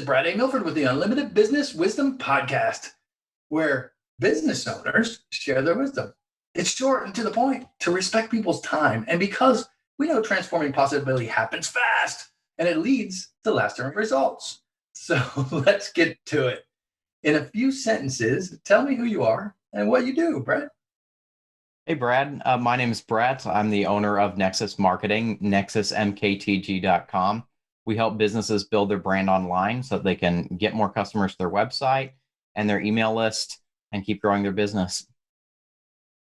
Brad A. Milford with the Unlimited Business Wisdom Podcast, where business owners share their wisdom. It's short and to the point to respect people's time. And because we know transforming possibility happens fast and it leads to lasting results. So let's get to it. In a few sentences, tell me who you are and what you do, Brad. Hey, Brad. My name is Brett. I'm the owner of Nexus Marketing, nexusmktg.com. We help businesses build their brand online so that they can get more customers to their website and their email list and keep growing their business.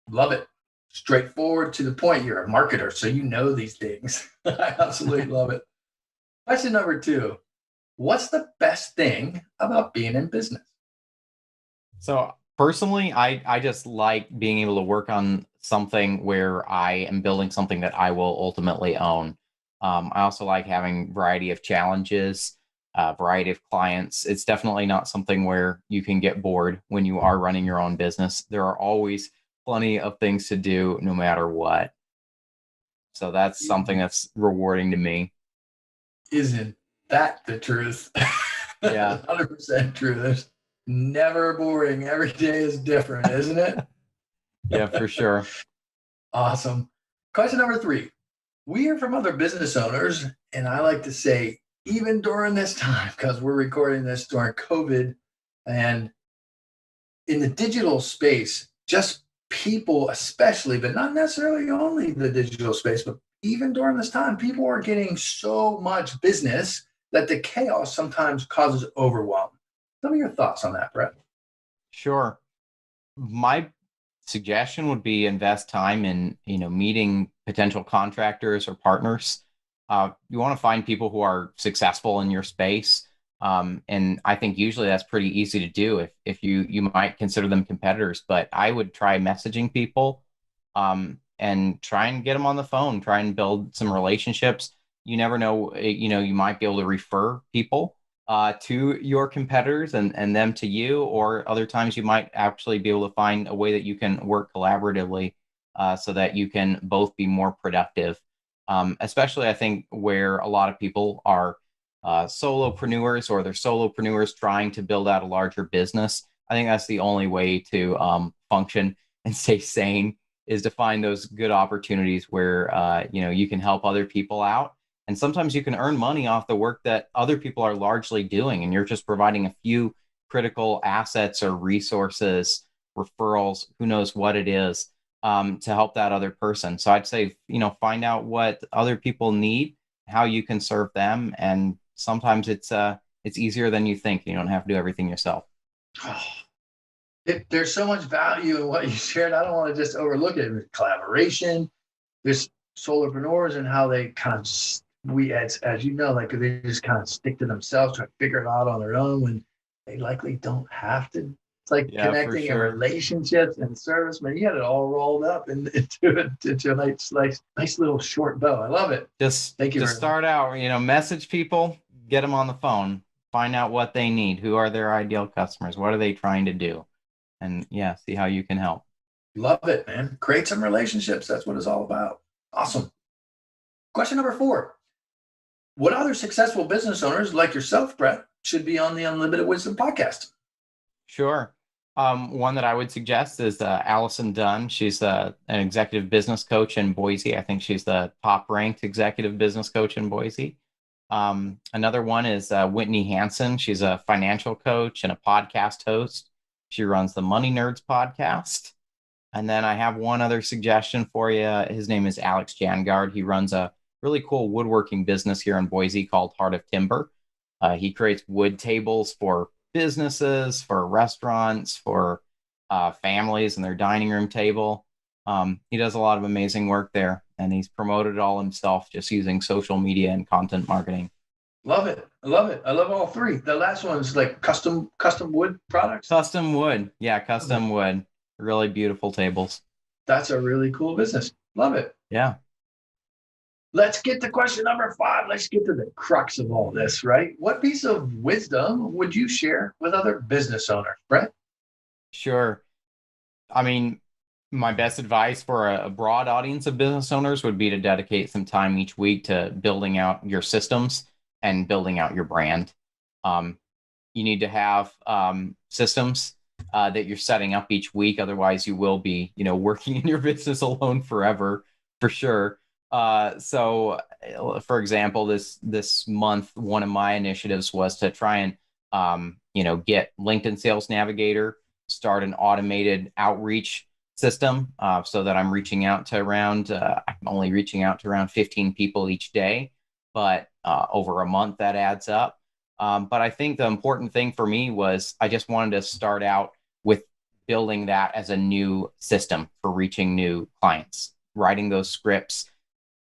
Love it. Straightforward to the point. You're a marketer, so you know these things. I absolutely love it. Question number 2. What's the best thing about being in business? So personally, I just like being able to work on something where I am building something that I will ultimately own. I also like having variety of challenges, variety of clients. It's definitely not something where you can get bored when you are running your own business. There are always plenty of things to do no matter what. So that's something that's rewarding to me. Isn't that the truth? Yeah. 100% true. There's never boring. Every day is different, isn't it? Yeah, for sure. Awesome. Question number 3. We hear from other business owners, and I like to say, even during this time, because we're recording this during COVID, and in the digital space, just people, especially, but not necessarily only the digital space, but even during this time, people are getting so much business that the chaos sometimes causes overwhelm. Tell me your thoughts on that, Brett. Sure. My suggestion would be invest time in, meeting potential contractors or partners. You want to find people who are successful in your space. And I think usually that's pretty easy to do if you might consider them competitors, but I would try messaging people, and try and get them on the phone, try and build some relationships. You never know, you might be able to refer people to your competitors and them to you, or other times you might actually be able to find a way that you can work collaboratively so that you can both be more productive. Especially, I think, where a lot of people are solopreneurs, or they're solopreneurs trying to build out a larger business. I think that's the only way to function and stay sane, is to find those good opportunities where you can help other people out. And sometimes you can earn money off the work that other people are largely doing, and you're just providing a few critical assets or resources, referrals, who knows what it is, to help that other person. So I'd say, find out what other people need, how you can serve them, and sometimes it's easier than you think. You don't have to do everything yourself. Oh, there's so much value in what you shared. I don't want to just overlook it. With collaboration, there's solopreneurs and how they kind of as you know, like they just kind of stick to themselves, try to figure it out on their own when they likely don't have to. It's like Yeah, for connecting in sure. relationships and service. Man, you had it all rolled up into a nice little short bow. I love it. Just Thank you to very much. start out, message people, get them on the phone, find out what they need, who are their ideal customers, what are they trying to do, and yeah, see how you can help. Love it, man. Create some relationships. That's what it's all about. Awesome. Question number 4. What other successful business owners like yourself, Brett, should be on the Unlimited Wisdom podcast? Sure. One that I would suggest is Allison Dunn. She's an executive business coach in Boise. I think she's the top ranked executive business coach in Boise. Another one is Whitney Hansen. She's a financial coach and a podcast host. She runs the Money Nerds podcast. And then I have one other suggestion for you. His name is Alex Jangard. He runs a really cool woodworking business here in Boise called Heart of Timber. He creates wood tables for businesses, for restaurants, for families and their dining room table. He does a lot of amazing work there, and he's promoted it all himself just using social media and content marketing. Love it. I love it. I love all 3. The last one is like custom wood products. Custom wood. Yeah, custom wood. Really beautiful tables. That's a really cool business. Love it. Yeah. Let's get to question number 5. Let's get to the crux of all this, right? What piece of wisdom would you share with other business owners, Brett? Sure. I mean, my best advice for a broad audience of business owners would be to dedicate some time each week to building out your systems and building out your brand. You need to have systems that you're setting up each week. Otherwise, you will be, working in your business alone forever, for sure. For example, this month, one of my initiatives was to try and get LinkedIn Sales Navigator, start an automated outreach system, so that I'm only reaching out to around 15 people each day, but over a month that adds up. But I think the important thing for me was I just wanted to start out with building that as a new system for reaching new clients, writing those scripts.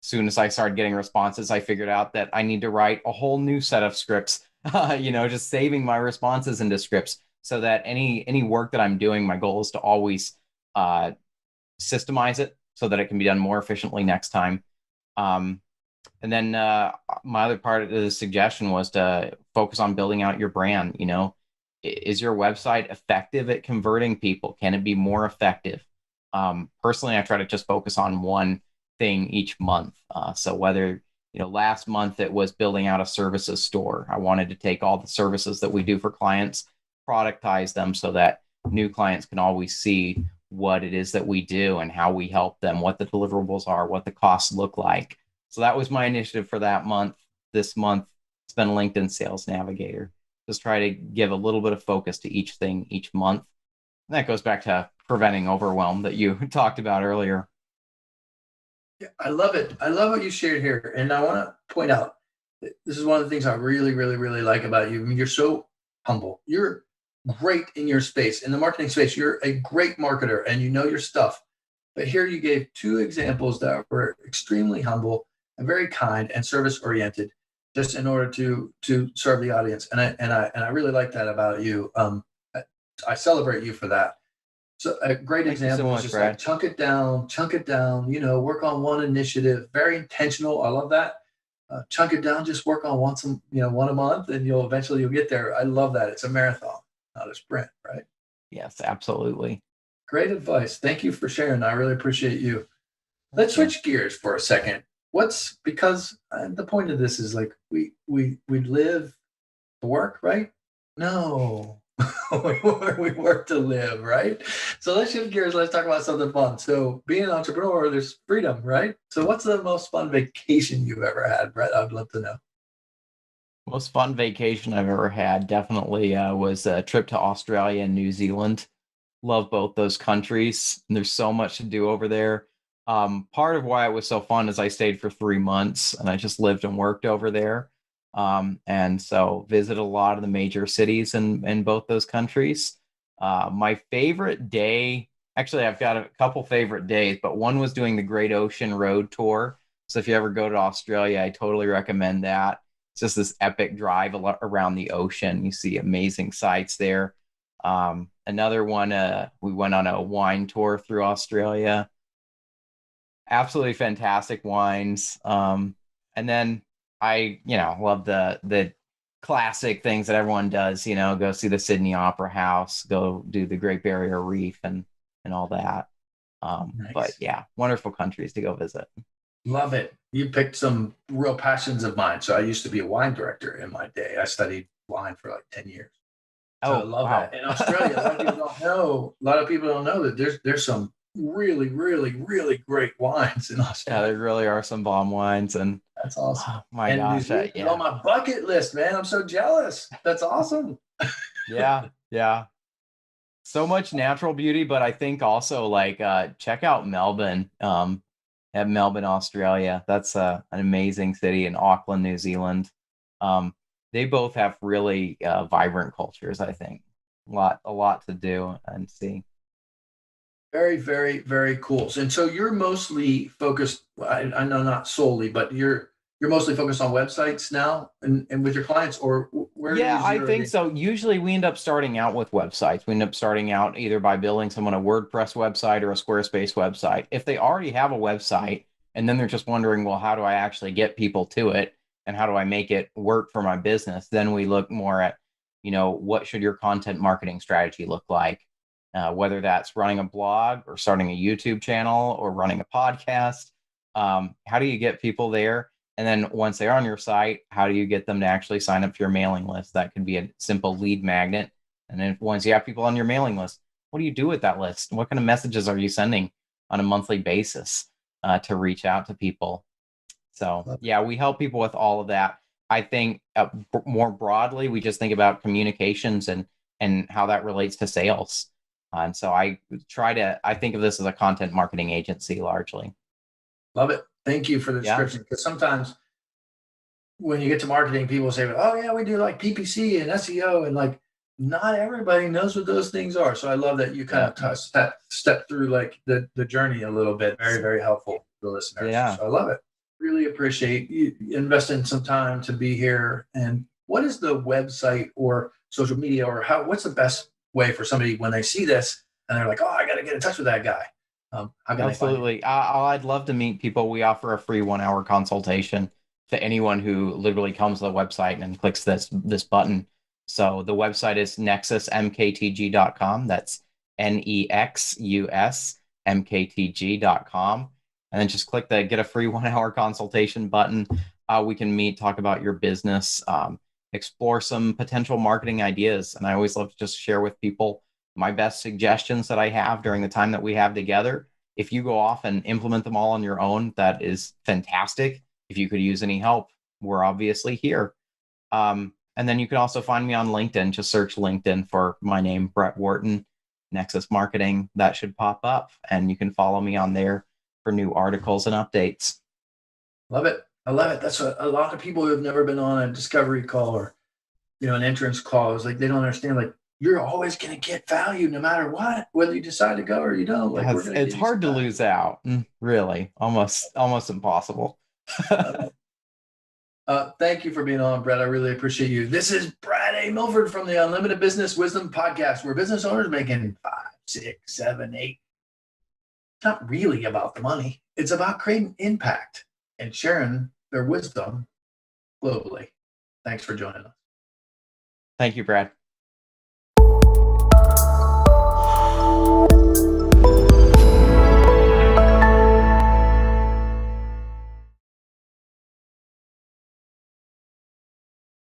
As soon as I started getting responses, I figured out that I need to write a whole new set of scripts, just saving my responses into scripts so that any work that I'm doing, my goal is to always uh, systemize it so that it can be done more efficiently next time. Um, and then my other part of the suggestion was to focus on building out your brand. Is your website effective at converting people? Can it be more effective? Personally, I try to just focus on one thing each month. So whether, last month it was building out a services store. I wanted to take all the services that we do for clients, productize them so that new clients can always see what it is that we do and how we help them, what the deliverables are, what the costs look like. So that was my initiative for that month. This month, it's been LinkedIn Sales Navigator. Just try to give a little bit of focus to each thing each month. And that goes back to preventing overwhelm that you talked about earlier. Yeah, I love it. I love what you shared here. And I want to point out this is one of the things I really, really, really like about you. I mean, you're so humble. You're great in your space, in the marketing space. You're a great marketer and you know your stuff. But here you gave two examples that were extremely humble and very kind and service oriented, just in order to serve the audience. And I really like that about you. I celebrate you for that. So a great Thank you so example is much, just like Brad. chunk it down, work on one initiative, very intentional. I love that. Chunk it down, just work on one a month and you'll get there. I love that. It's a marathon, not a sprint, right? Yes, absolutely. Great advice. Thank you for sharing. I really appreciate you. Let's Thank you. switch gears for a second. What's because the point of this is like we live to work, right? No, we work to live, right? So let's shift gears. Let's talk about something fun. So being an entrepreneur, there's freedom, right? So what's the most fun vacation you've ever had, Brett? I'd love to know. Most fun vacation I've ever had definitely was a trip to Australia and New Zealand. Love both those countries. And there's so much to do over there. Part of why it was so fun is I stayed for 3 months and I just lived and worked over there. And so visited a lot of the major cities in both those countries. My favorite day, actually, I've got a couple favorite days, but one was doing the Great Ocean Road Tour. So if you ever go to Australia, I totally recommend that. It's just this epic drive around the ocean. You see amazing sights there. Another one, we went on a wine tour through Australia. Absolutely fantastic wines. And then love the classic things that everyone does. Go see the Sydney Opera House, go do the Great Barrier Reef, and all that. But Nice. yeah, wonderful countries to go visit. Love it. You picked some real passions of mine. So I used to be a wine director in my day. I studied wine for like 10 years. So I Oh love that. wow. In Australia, a lot of people don't know that there's some really, really, really great wines in Yeah, Australia. there really are some bomb wines, and That's awesome. oh, my And New gosh, Zealand is on yeah, my bucket list, man. I'm so jealous. That's awesome. yeah. So much natural beauty, but I think also like check out Melbourne, at Melbourne, Australia. That's an amazing city, in Auckland, New Zealand. Um, they both have really vibrant cultures, I think. A lot to do and see. Very, very, very cool. And so you're mostly focused, I know not solely, but you're mostly focused on websites now and with your clients, or where do you Yeah, I zero think in? so. Usually we end up starting out with websites. We end up starting out either by building someone a WordPress website or a Squarespace website. If they already have a website and then they're just wondering, well, how do I actually get people to it and how do I make it work for my business? Then we look more at, what should your content marketing strategy look like? Whether that's running a blog or starting a YouTube channel or running a podcast. How do you get people there? And then once they're on your site, how do you get them to actually sign up for your mailing list? That could be a simple lead magnet. And then once you have people on your mailing list, what do you do with that list? What kind of messages are you sending on a monthly basis to reach out to people? So yeah, we help people with all of that. I think more broadly, we just think about communications and how that relates to sales. And so I think of this as a content marketing agency largely. Love it. Thank you for the Yeah. description. Because sometimes when you get to marketing, people say, "Oh yeah, we do like PPC and SEO," and like not everybody knows what those things are. So I love that you kind Yeah. of step through like the journey a little bit. Very very helpful to the listeners. Yeah. So I love it. Really appreciate you investing some time to be here. And what is the website or social media or what's the best way for somebody when they see this and they're like, "Oh, I got to get in touch with that guy." How can they find you? Absolutely. I'd love to meet people. We offer a free 1 hour consultation to anyone who literally comes to the website and clicks this button. So the website is nexusmktg.com. That's nexusmktg.com. And then just click the get a free 1 hour consultation button. We can meet, talk about your business, explore some potential marketing ideas. And I always love to just share with people my best suggestions that I have during the time that we have together. If you go off and implement them all on your own, that is fantastic. If you could use any help, we're obviously here. And then you can also find me on LinkedIn. Just search LinkedIn for my name, Brett Wharton, Nexus Marketing. That should pop up, and you can follow me on there for new articles and updates. Love it. I love it. That's a lot of people who have never been on a discovery call or an entrance call. It's like they don't understand. Like you're always going to get value no matter what, whether you decide to go or you don't. Like we're going to It's give you some hard to value. lose out, really, almost impossible. Thank you for being on, Brett. I really appreciate you. This is Brad A. Milford from the Unlimited Business Wisdom Podcast, where business owners making 5, 6, 7, 8. It's not really about the money. It's about creating impact and sharing their wisdom globally. Thanks for joining us. Thank you, Brad.